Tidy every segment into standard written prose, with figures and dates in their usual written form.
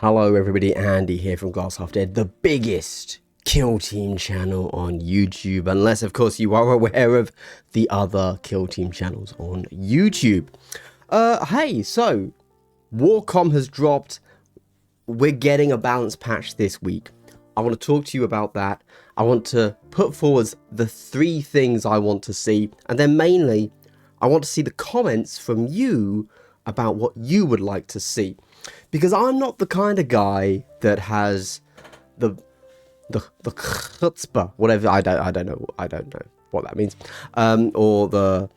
Hello everybody, Andy here from Glass Half Dead, the biggest kill team channel on YouTube, unless of course you are aware of the other kill team channels on YouTube. Hey, so Warcom has dropped. We're getting a balance patch this week. I want to talk to you about that. I want to put forward the 3 things I want to see, and then mainly I want to see the comments from you about what you would like to see. Because I'm not the kind of guy that has the chutzpah, whatever, I don't know what that means, or the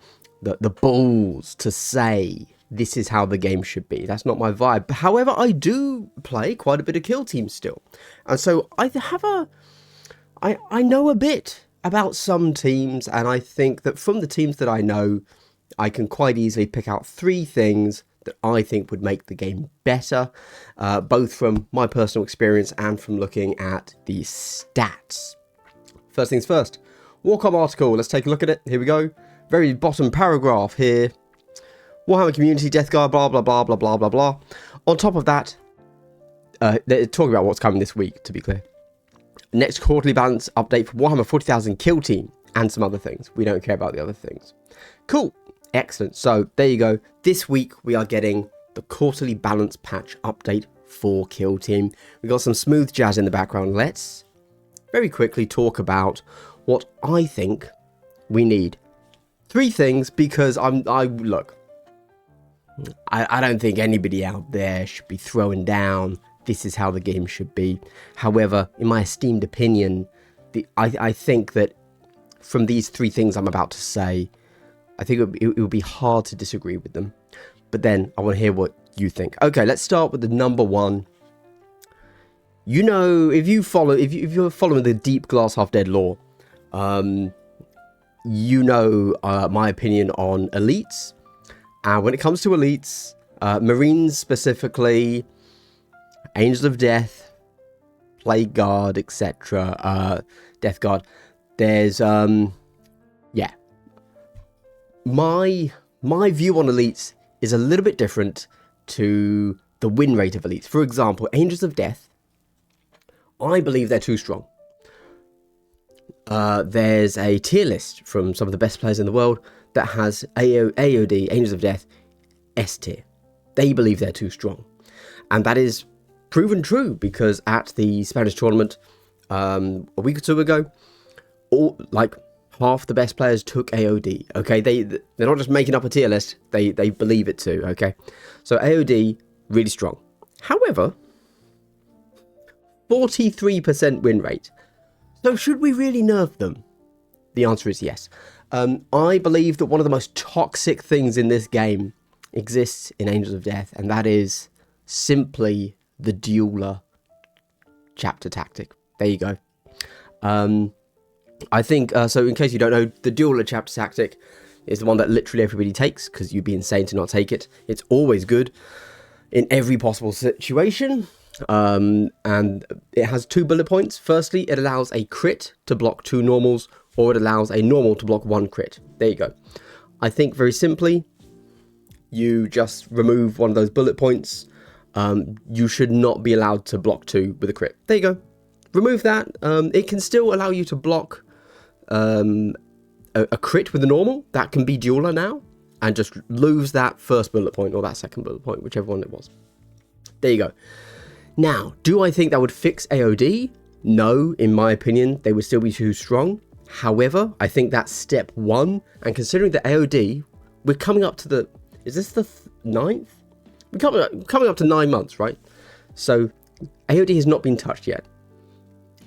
balls to say this is how the game should be. That's not my vibe. However, I do play quite a bit of kill teams still, and so I know a bit about some teams, and I think that from the teams that I know, I can quite easily pick out 3 things that I think would make the game better, both from my personal experience and from looking at the stats. First things first, Warcom article, let's take a look at it. Here we go. Very bottom paragraph here. Warhammer community, Death Guard, blah, blah, blah, blah, blah, blah, blah. On top of that, they're talking about what's coming this week, to be clear. Next quarterly balance update for Warhammer 40,000 kill team and some other things. We don't care about the other things. Cool. Excellent. So there you go. This week we are getting the quarterly balance patch update for kill team. We've got some smooth jazz in the background. Let's very quickly talk about what I think we need. 3 things, because I don't think anybody out there should be throwing down this is how the game should be. However, in my esteemed opinion, I think that from these 3 things I'm about to say, I think it would be hard to disagree with them. But then I want to hear what you think. Okay, let's start with the number 1. You know, if you're following the deep Glass Half Dead lore, you know my opinion on elites. And when it comes to elites, Marines specifically, Angels of Death, Plague Guard, etc., Death Guard, there's yeah. My view on elites is a little bit different to the win rate of elites. For example, Angels of Death, I believe they're too strong. There's a tier list from some of the best players in the world that has AOD, Angels of Death, S tier. They believe they're too strong. And that is proven true, because at the Spanish tournament a week or 2 ago, half the best players took AOD, okay? They're not just making up a tier list, they believe it too, okay? So AOD, really strong. However, 43% win rate. So should we really nerf them? The answer is yes. I believe that one of the most toxic things in this game exists in Angels of Death, and that is simply the Dueler chapter tactic. There you go. I think, so in case you don't know, the Dueler chapter tactic is the one that literally everybody takes, because you'd be insane to not take it. It's always good in every possible situation, and it has 2 bullet points. Firstly, it allows a crit to block 2 normals, or it allows a normal to block 1 crit. There you go. I think very simply, you just remove one of those bullet points. You should not be allowed to block 2 with a crit. There you go. Remove that. It can still allow you to block a crit with a normal. That can be Dueler now, and just lose that first bullet point or that second bullet point, whichever one it was. There you go. Now, do I think that would fix AOD? No, in my opinion, they would still be too strong. However, I think that's step 1, and considering the AOD, we're coming up to the, is this the 9th? We're coming up to 9 months, right? So AOD has not been touched yet.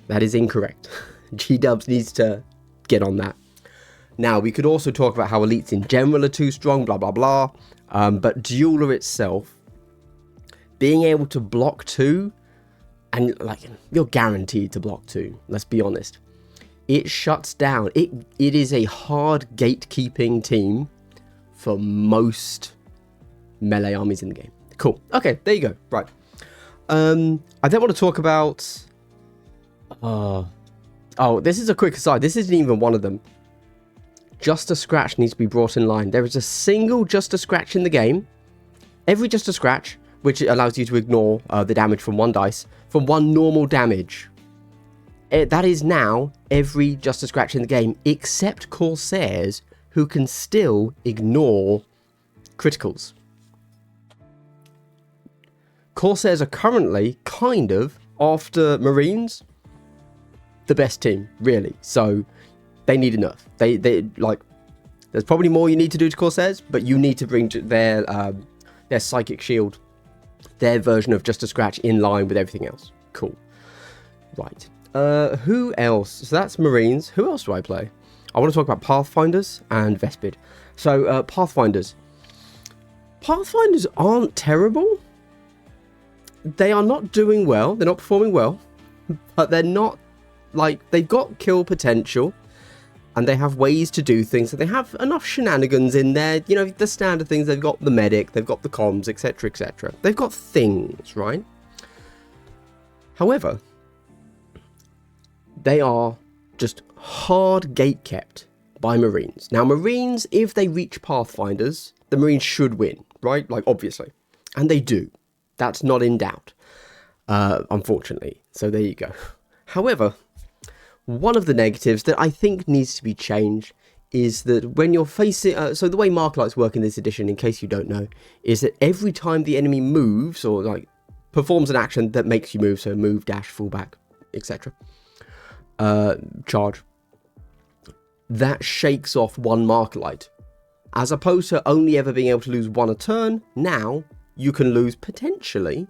That is incorrect. G-Dubs needs to get on that. Now, we could also talk about how elites in general are too strong, blah, blah, blah. But Dueler itself, being able to block 2, and you're guaranteed to block 2, let's be honest. It shuts down. It is a hard gatekeeping team for most melee armies in the game. Cool. Okay, there you go. Right. I then want to talk about... oh, this is a quick aside. This isn't even one of them. Just a Scratch needs to be brought in line. There is a single Just a Scratch in the game. Every Just a Scratch which allows you to ignore the damage from one dice, from one normal damage. That is now every Just a Scratch in the game, except Corsairs, who can still ignore criticals. Corsairs are currently, kind of, after Marines, the best team, really. So they need a nerf. They like, there's probably more you need to do to Corsairs, but you need to bring their Psychic Shield, their version of Just a Scratch, in line with everything else. Cool. Right. Who else? So that's Marines. Who else do I play? I want to talk about Pathfinders and Vespid. So, Pathfinders. Pathfinders aren't terrible. They are not doing well. They're not performing well. But they're not, like, they've got kill potential. And they have ways to do things. So they have enough shenanigans in there. You know, the standard things. They've got the medic. They've got the comms, etc., etc. They've got things, right? However, they are just hard gate kept by Marines. Now, Marines, if they reach Pathfinders, the Marines should win, right? Like, obviously. And they do. That's not in doubt, unfortunately. So there you go. However, one of the negatives that I think needs to be changed is that when you're facing... so the way Marklights work in this edition, in case you don't know, is that every time the enemy moves, or like performs an action that makes you move, so move, dash, fall back, etc., charge, that shakes off one Marklight. As opposed to only ever being able to lose one a turn, now you can lose potentially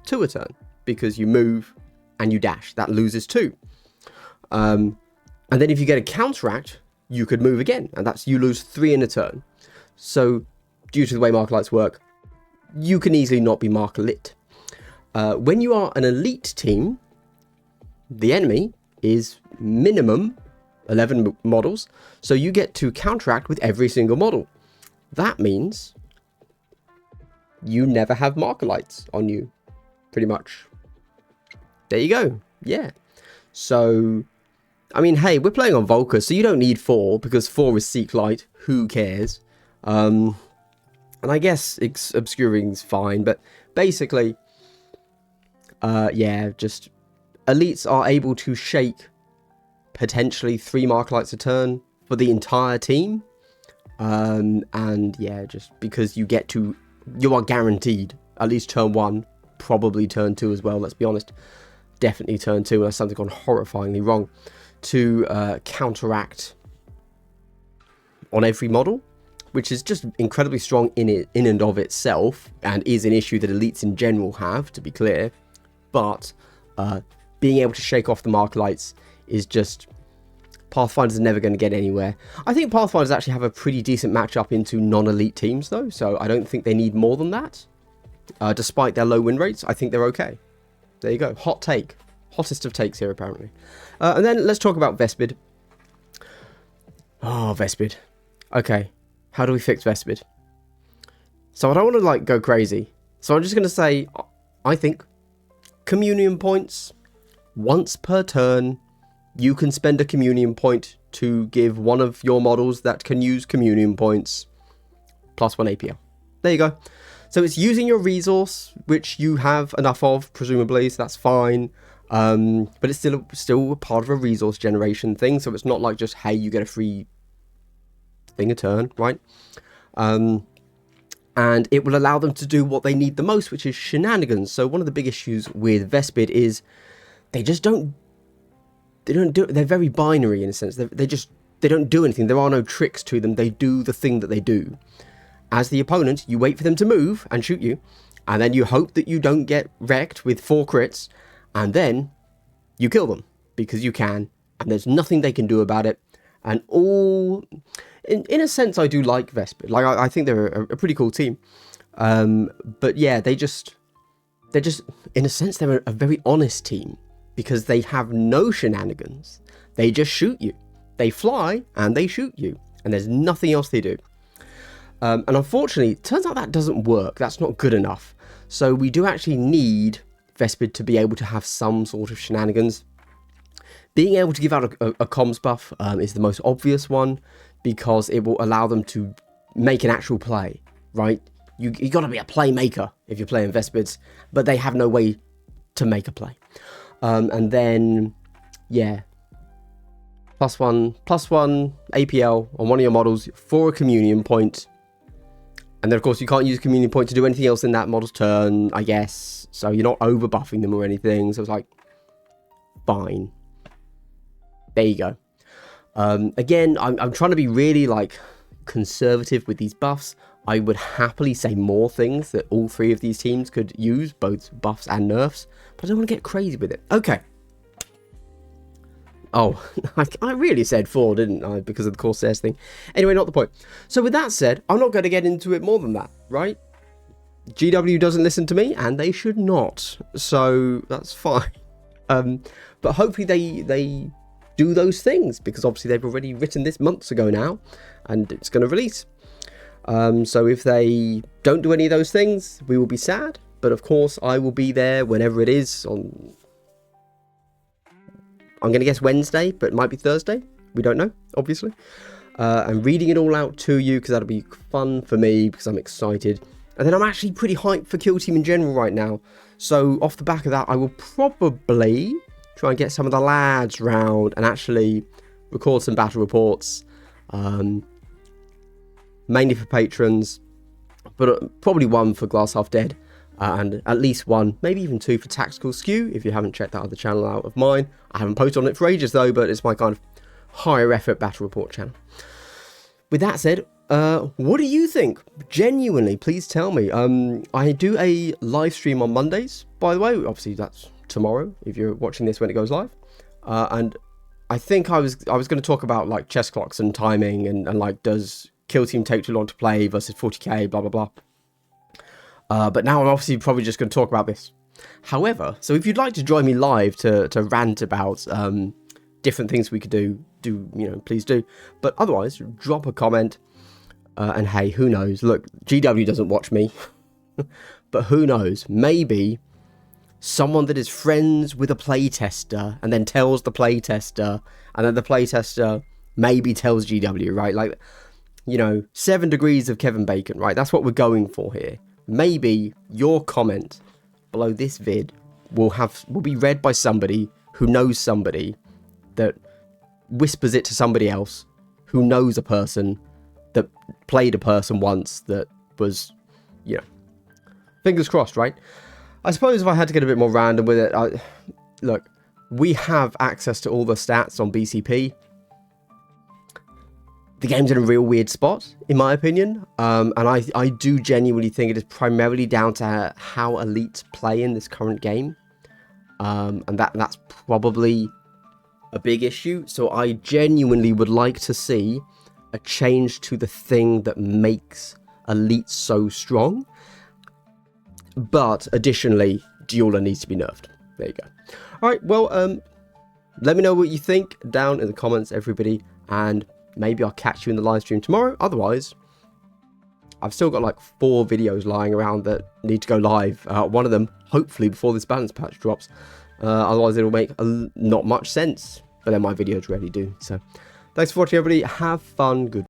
2 a turn, because you move and you dash. That loses 2. And then if you get a counteract, you could move again, and that's you lose 3 in a turn. So due to the way Marklights work, you can easily not be Marklit. When you are an elite team, the enemy is minimum 11 models, so you get to counteract with every single model. That means you never have Marklights on you, pretty much. There you go. Yeah. So, I mean, hey, we're playing on Volker, so you don't need 4, because 4 is Seek Light. Who cares? And I guess obscuring's fine, but basically, yeah, just elites are able to shake potentially 3 Marklights a turn for the entire team. And yeah, just because you are guaranteed at least turn 1, probably turn 2 as well, let's be honest. Definitely turn 2 unless something's gone horrifyingly wrong, to counteract on every model, which is just incredibly strong in and of itself, and is an issue that elites in general have, to be clear. But being able to shake off the Marklights is just... Pathfinders are never going to get anywhere. I think Pathfinders actually have a pretty decent matchup into non-elite teams, though, so I don't think they need more than that. Despite their low win rates, I think they're okay. There you go. Hot take. Hottest of takes here, apparently. And then let's talk about Vespid. Oh, Vespid. Okay. How do we fix Vespid? So I don't want to, like, go crazy. So I'm just going to say, I think communion points, once per turn, you can spend a communion point to give one of your models that can use communion points plus 1 APL. There you go. So it's using your resource, which you have enough of, presumably, so that's fine. But it's still a part of a resource generation thing, so it's not like just, hey, you get a free thing a turn, right? And it will allow them to do what they need the most, which is shenanigans. So one of the big issues with Vespid is they just don't... They're very binary in a sense. They don't do anything. There are no tricks to them. They do the thing that they do. As the opponent, you wait for them to move and shoot you, and then you hope that you don't get wrecked with 4 crits, and then you kill them because you can, and there's nothing they can do about it. And all, in a sense, I do like Vespid. Like I think they're a pretty cool team. But yeah, they're just in a sense they're a very honest team, because they have no shenanigans. They just shoot you. They fly and they shoot you, and there's nothing else they do. And unfortunately, it turns out that doesn't work. That's not good enough. So we do actually need Vespid to be able to have some sort of shenanigans. Being able to give out a comms buff is the most obvious one, because it will allow them to make an actual play, right? You got to be a playmaker if you're playing Vespids, but they have no way to make a play. And then, yeah, +1 APL on one of your models for a communion point. And then, of course, you can't use communion point to do anything else in that model's turn, I guess. So you're not over buffing them or anything. So it's like, fine. There you go. Again, I'm trying to be really, like, conservative with these buffs. I would happily say more things that all three of these teams could use, both buffs and nerfs, but I don't want to get crazy with it. Okay. Oh, I really said 4, didn't I, because of the Corsairs thing. Anyway, not the point. So with that said, I'm not going to get into it more than that, right? GW doesn't listen to me, and they should not, so that's fine. But hopefully they do those things, because obviously they've already written this months ago now, and it's going to release. So if they don't do any of those things, we will be sad. But of course, I will be there whenever it is on... I'm going to guess Wednesday, but it might be Thursday. We don't know, obviously. And reading it all out to you, because that'll be fun for me, because I'm excited. And then I'm actually pretty hyped for Kill Team in general right now. So off the back of that, I will probably try and get some of the lads round and actually record some battle reports. Mainly for patrons, but probably one for Glass Half Dead, and at least one, maybe even 2 for Tactical Skew, if you haven't checked that other channel out of mine. I haven't posted on it for ages though, but it's my kind of higher effort battle report channel. With that said, what do you think? Genuinely, please tell me. I do a live stream on Mondays, by the way. Obviously, that's tomorrow, if you're watching this when it goes live. And I think I was going to talk about, like, chess clocks and timing, and like, does Kill Team take too long to play versus 40k, blah, blah, blah. But now I'm obviously probably just going to talk about this. However, so if you'd like to join me live to rant about different things we could do, please do. But otherwise, drop a comment. And hey, who knows? Look, GW doesn't watch me. But who knows? Maybe someone that is friends with a playtester and then tells the playtester, and then the playtester maybe tells GW, right? Like, 7 degrees of Kevin Bacon, right? That's what we're going for here. Maybe your comment below this vid will be read by somebody who knows somebody that whispers it to somebody else who knows a person that played a person once that was, fingers crossed, right? I suppose if I had to get a bit more random with it, look, we have access to all the stats on BCP. The game's in a real weird spot, in my opinion, and I do genuinely think it is primarily down to how elites play in this current game, and that's probably a big issue. So I genuinely would like to see a change to the thing that makes elites so strong, but additionally, Dueler needs to be nerfed. There you go. All right, well, let me know what you think down in the comments, everybody, and maybe I'll catch you in the live stream tomorrow. Otherwise, I've still got like 4 videos lying around that need to go live. One of them, hopefully, before this balance patch drops. Otherwise, it'll make not much sense. But then my videos really do. So, thanks for watching, everybody. Have fun. Good.